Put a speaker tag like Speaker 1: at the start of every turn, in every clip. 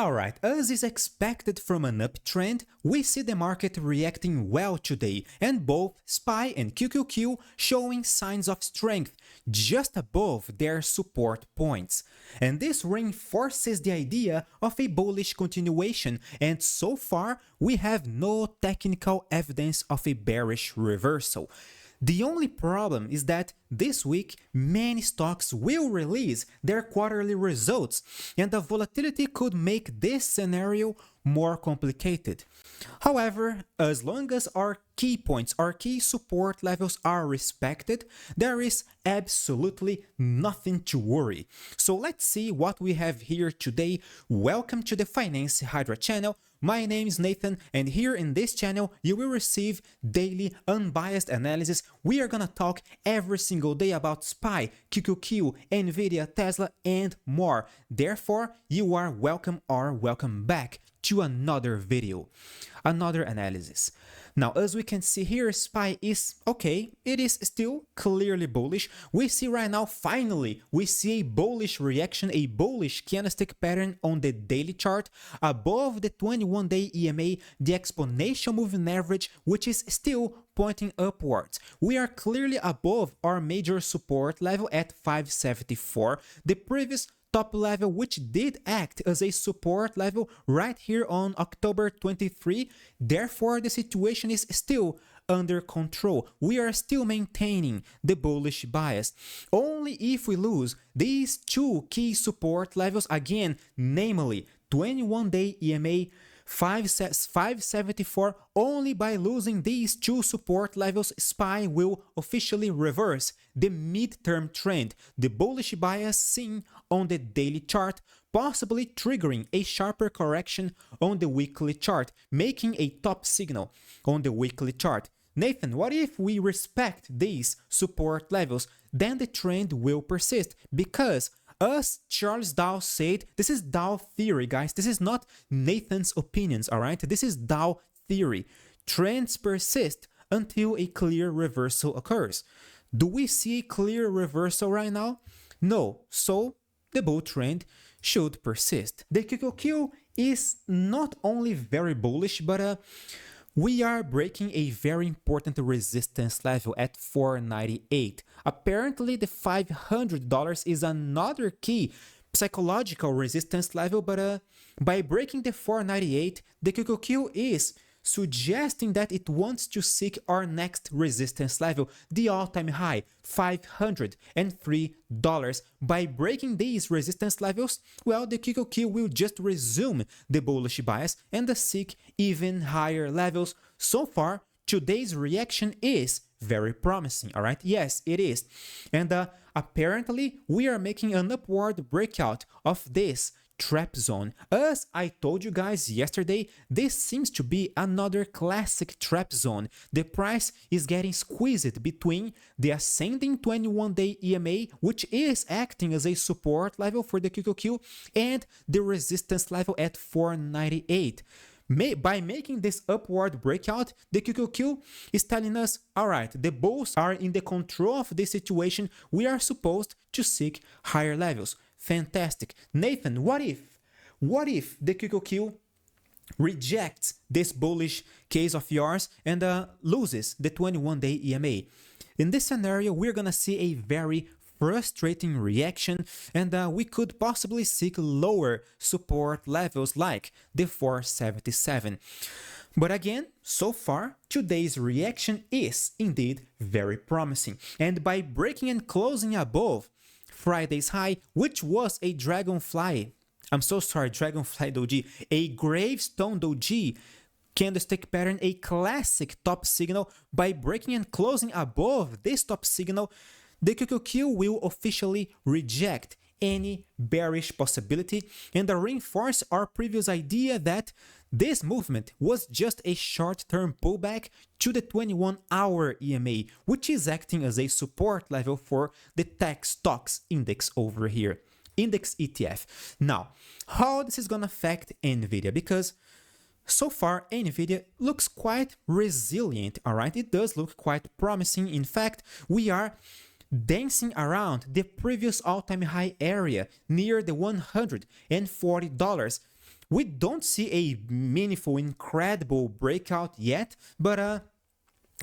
Speaker 1: Alright, as is expected from an uptrend, we see the market reacting well today, and both SPY and QQQ showing signs of strength just above their support points. And this reinforces the idea of a bullish continuation, and so far we have no technical evidence of a bearish reversal. The only problem is that this week many stocks will release their quarterly results, and the volatility could make this scenario more complicated. However, as long as our key points, our key support levels are respected, there is absolutely nothing to worry. So let's see what we have here today. Welcome to the Finance Hydra channel. My name is Nathan, and here in this channel you will receive daily unbiased analysis. We are gonna talk every single day about SPY, QQQ, Nvidia, Tesla, and more. Therefore, you are welcome or welcome back to another video, another analysis. Now, as we can see here, SPY is okay, it is still clearly bullish. We see right now, finally, we see a bullish reaction, a bullish candlestick pattern on the daily chart above the 21-day EMA, the exponential moving average, which is still pointing upwards. We are clearly above our major support level at 574, the previous top level which did act as a support level right here on October 23. Therefore, the situation is still under control. We are still maintaining the bullish bias. Only if we lose these two key support levels again, namely 21-day EMA 574, only by losing these two support levels, SPY will officially reverse the midterm trend, the bullish bias seen on the daily chart, possibly triggering a sharper correction on the weekly chart, making a top signal on the weekly chart. Nathan, what if we respect these support levels? Then the trend will persist because, as Charles Dow said, this is Dow theory, guys. This is not Nathan's opinions, all right? This is Dow theory. Trends persist until a clear reversal occurs. Do we see a clear reversal right now? No. So the bull trend should persist. The QQQ is not only very bullish, but we are breaking a very important resistance level at 498. Apparently, the $500 is another key psychological resistance level, but by breaking the 498, the QQQ is suggesting that it wants to seek our next resistance level, the all-time high, $503. By breaking these resistance levels, well, the QQQ will just resume the bullish bias and seek even higher levels. So far, today's reaction is very promising, all right? Yes, it is. And apparently, we are making an upward breakout of this trap zone. As I told you guys yesterday, this seems to be another classic trap zone. The price is getting squeezed between the ascending 21-day EMA, which is acting as a support level for the QQQ, and the resistance level at 498. By making this upward breakout, the QQQ is telling us, all right, the bulls are in the control of this situation. We are supposed to seek higher levels. Fantastic. Nathan, what if the QQQ rejects this bullish case of yours and loses the 21-day EMA? In this scenario, we're gonna see a very frustrating reaction, and we could possibly seek lower support levels like the 477. But again, so far, today's reaction is indeed very promising, and by breaking and closing above Friday's high, which was a dragonfly doji, a gravestone doji candlestick pattern, a classic top signal. By breaking and closing above this top signal, the QQQ will officially reject any bearish possibility and reinforce our previous idea that this movement was just a short-term pullback to the 21-hour EMA, which is acting as a support level for the tech stocks index over here, index ETF. Now, how this is going to affect Nvidia? Because so far, Nvidia looks quite resilient, all right? It does look quite promising. In fact, we are dancing around the previous all-time high area near the $140. we don't see a meaningful, incredible breakout yet, but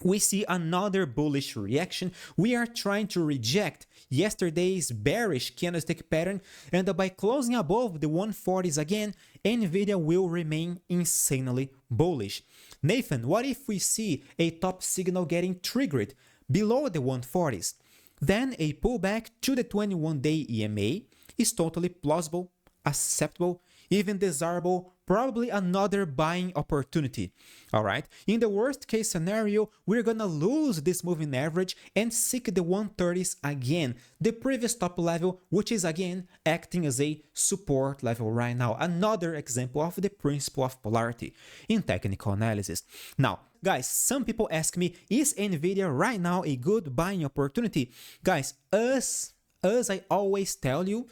Speaker 1: we see another bullish reaction. We are trying to reject yesterday's bearish candlestick pattern, and by closing above the 140s again, Nvidia will remain insanely bullish. Nathan, what if we see a top signal getting triggered below the 140s? Then a pullback to the 21-day EMA is totally plausible, acceptable, even desirable, probably another buying opportunity. All right, in the worst case scenario, we're gonna lose this moving average and seek the 130s again, the previous top level, which is again acting as a support level right now. Another example of the principle of polarity in technical analysis. Now, guys, some people ask me, is Nvidia right now a good buying opportunity? Guys, as I always tell you,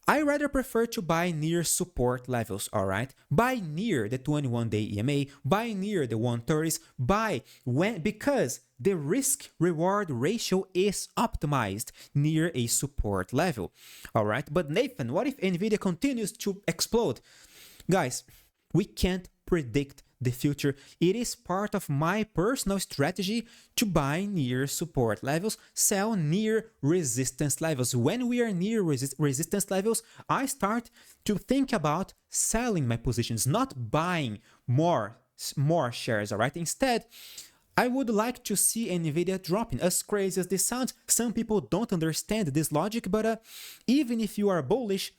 Speaker 1: I rather prefer to buy near support levels, all right? Buy near the 21-day EMA, buy near the 130s, buy because the risk-reward ratio is optimized near a support level, all right? But Nathan, what if Nvidia continues to explode? Guys, we can't predict the future. It is part of my personal strategy to buy near support levels, sell near resistance levels. When we are near resistance levels, I start to think about selling my positions, not buying more shares, all right? Instead, I would like to see Nvidia dropping. As crazy as this sounds, some people don't understand this logic, but even if you are bullish,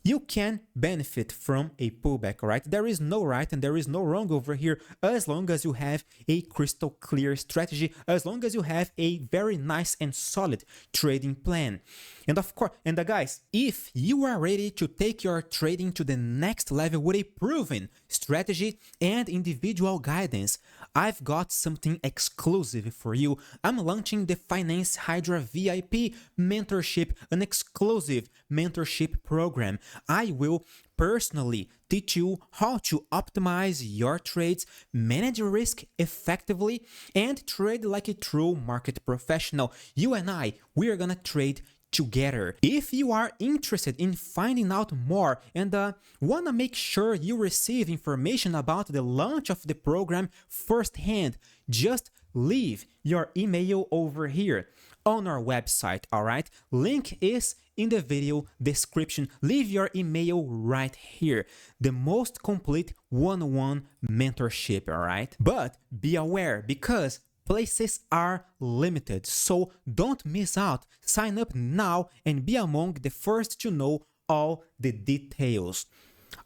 Speaker 1: you can benefit from a pullback, all right? There is no right and there is no wrong over here, as long as you have a crystal clear strategy, as long as you have a very nice and solid trading plan. And of course, guys, if you are ready to take your trading to the next level with a proven strategy and individual guidance, I've got something exclusive for you. I'm launching the Finance Hydra VIP mentorship, an exclusive mentorship program. I will personally teach you how to optimize your trades, manage risk effectively, and trade like a true market professional. You and I, we are gonna trade together. If you are interested in finding out more and want to make sure you receive information about the launch of the program firsthand, just leave your email over here on our website, all right? Link is in the video description. Leave your email right here. The most complete one-on-one mentorship, all right? But be aware, because places are limited, so don't miss out. Sign up now and be among the first to know all the details.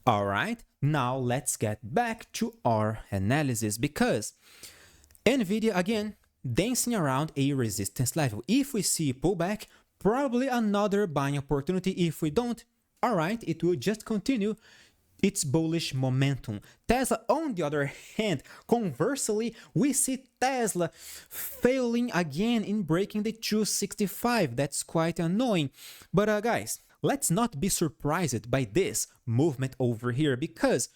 Speaker 1: All right, now let's get back to our analysis, because Nvidia again dancing around a resistance level. If we see pullback, probably another buying opportunity. If we don't, all right, it will just continue its bullish momentum. Tesla, on the other hand, conversely, we see Tesla failing again in breaking the 265. That's quite annoying. But guys, let's not be surprised by this movement over here, because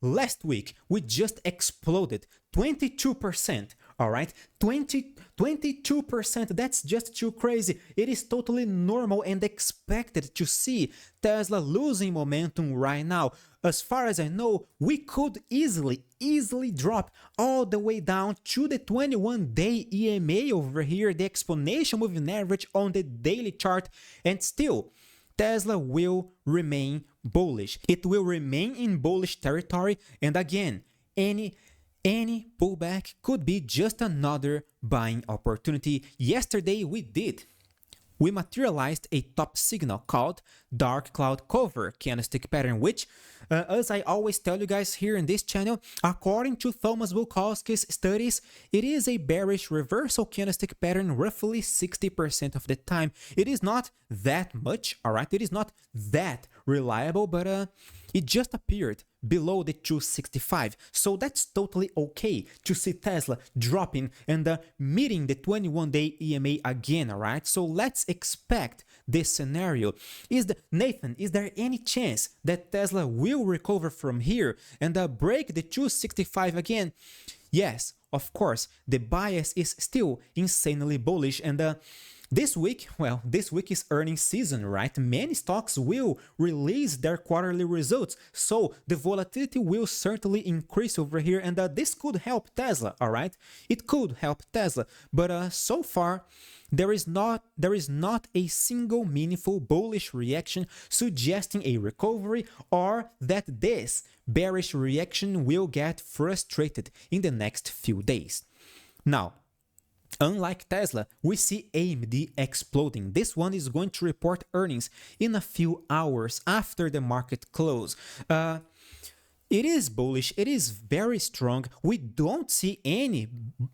Speaker 1: last week, we just exploded 22%, all right? 22%, that's just too crazy. It is totally normal and expected to see Tesla losing momentum right now. As far as I know, we could easily drop all the way down to the 21-day EMA over here, the exponential moving average on the daily chart, and still Tesla will remain bullish. It will remain in bullish territory, and again, any pullback could be just another buying opportunity. Yesterday we materialized a top signal called dark cloud cover candlestick pattern, which as I always tell you guys here in this channel, according to Thomas Bukowski's studies, it is a bearish reversal candlestick pattern roughly 60% of the time. It is not that much, all right? It is not that reliable, but it just appeared below the 265. So that's totally okay to see Tesla dropping and meeting the 21-day EMA again, all right? So let's expect this scenario. Nathan, is there any chance that Tesla will recover from here and break the 265 again? Yes, of course, the bias is still insanely bullish, and This week, well, this week is earnings season, right? Many stocks will release their quarterly results, so the volatility will certainly increase over here, and this could help Tesla, all right? It could help Tesla, but so far, there is not a single meaningful bullish reaction suggesting a recovery or that this bearish reaction will get frustrated in the next few days. Now, unlike Tesla, we see AMD exploding. This one is going to report earnings in a few hours after the market close. It is bullish. It is very strong. We don't see any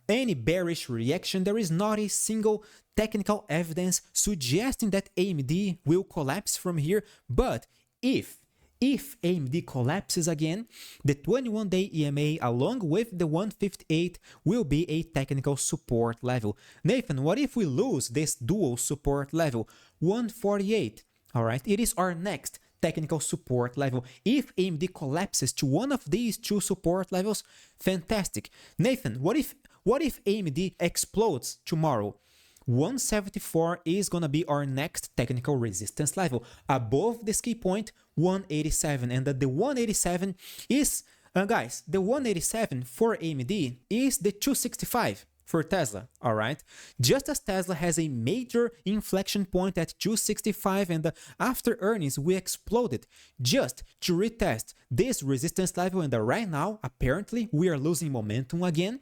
Speaker 1: bearish reaction. There is not a single technical evidence suggesting that AMD will collapse from here. But if AMD collapses again, the 21-day EMA along with the 158 will be a technical support level. Nathan, what if we lose this dual support level? 148. All right, it is our next technical support level. If AMD collapses to one of these two support levels, fantastic. Nathan, what if AMD explodes tomorrow? 174 is gonna be our next technical resistance level. Above this key point, 187, and the 187 is, guys, the 187 for AMD is the 265 for Tesla, all right? Just as Tesla has a major inflection point at 265 and after earnings we exploded just to retest this resistance level, and right now apparently we are losing momentum again.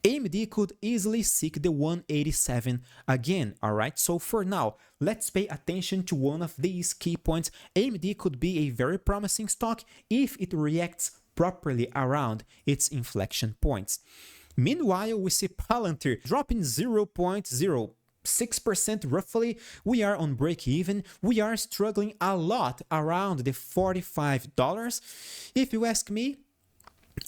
Speaker 1: AMD could easily seek the 187 again, all right? So for now, let's pay attention to one of these key points. AMD could be a very promising stock if it reacts properly around its inflection points. Meanwhile, we see Palantir dropping 0.06% roughly. We are on break even. We are struggling a lot around the $45. If you ask me,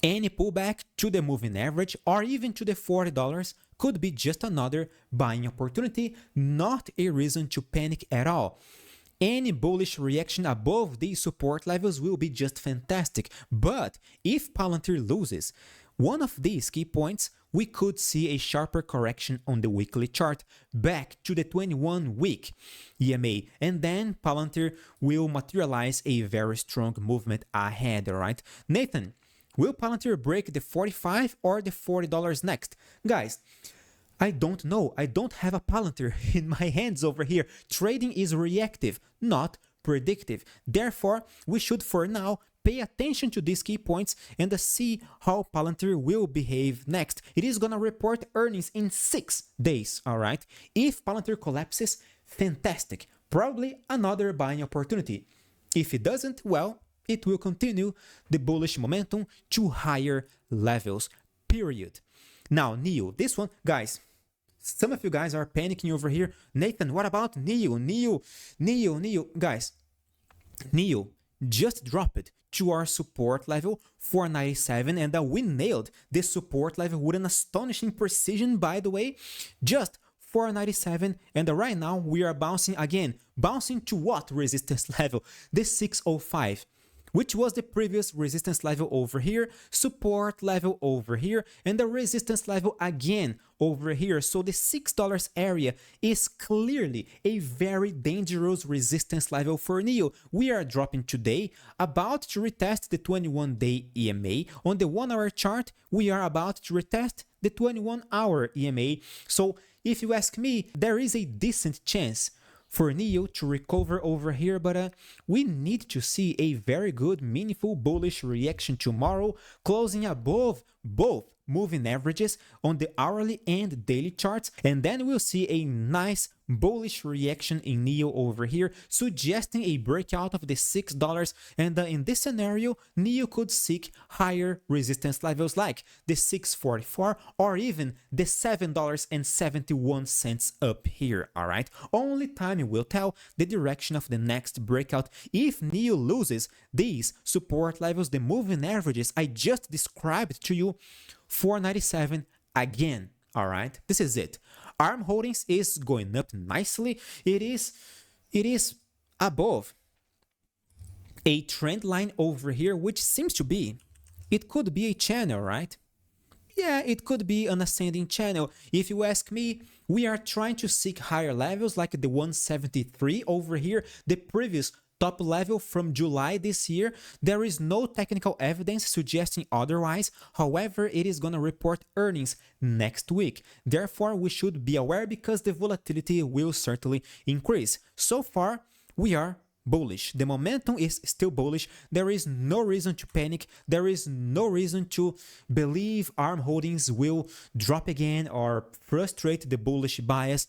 Speaker 1: any pullback to the moving average or even to the $40 could be just another buying opportunity, not a reason to panic at all. Any bullish reaction above these support levels will be just fantastic. But if Palantir loses one of these key points, we could see a sharper correction on the weekly chart back to the 21-week EMA, and then Palantir will materialize a very strong movement ahead, alright? Nathan, will Palantir break the $45 or the $40 next? Guys, I don't know. I don't have a Palantir in my hands over here. Trading is reactive, not predictive. Therefore, we should for now pay attention to these key points and see how Palantir will behave next. It is gonna report earnings in 6 days, all right? If Palantir collapses, fantastic. Probably another buying opportunity. If it doesn't, well, it will continue the bullish momentum to higher levels, period. Now, NIO, this one, guys, some of you guys are panicking over here. Nathan, what about NIO? NIO, guys, NIO just dropped to our support level 497, and we nailed this support level with an astonishing precision, by the way, just 497, and right now we are bouncing again. Bouncing to what resistance level? The 605. Which was the previous resistance level over here, support level over here, and the resistance level again over here. So the $6 area is clearly a very dangerous resistance level for NIO. We are dropping today, about to retest the 21-day EMA. On the 1-hour chart, we are about to retest the 21-hour EMA. So if you ask me, there is a decent chance for NIO to recover over here, but we need to see a very good, meaningful bullish reaction tomorrow, closing above both moving averages on the hourly and daily charts, and then we'll see a nice bullish reaction in NIO over here, suggesting a breakout of the $6, and in this scenario, NIO could seek higher resistance levels like the $6.44 or even the $7.71 up here, alright? Only time will tell the direction of the next breakout. If NIO loses these support levels, the moving averages I just described to you, 497 again, alright? This is it. ARM Holdings is going up nicely. It is above a trend line over here, which seems to be, it could be a channel, right? yeah, it could be an ascending channel. If you ask me, we are trying to seek higher levels like the 173 over here, the previous top level from July this year. There is no technical evidence suggesting otherwise. However, it is going to report earnings next week. Therefore, we should be aware because the volatility will certainly increase. So far, we are bullish. The momentum is still bullish. There is no reason to panic. There is no reason to believe ARM holdings will drop again or frustrate the bullish bias.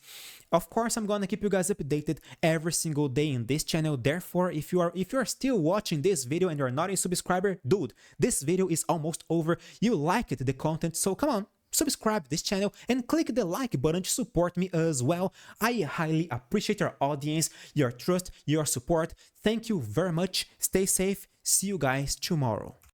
Speaker 1: Of course, I'm gonna keep you guys updated every single day in this channel. Therefore, if you are still watching this video and you're not a subscriber, dude, this video is almost over. You liked the content, so come on, subscribe this channel and click the like button to support me as well. I highly appreciate your audience, your trust, your support. Thank you very much. Stay safe. See you guys tomorrow.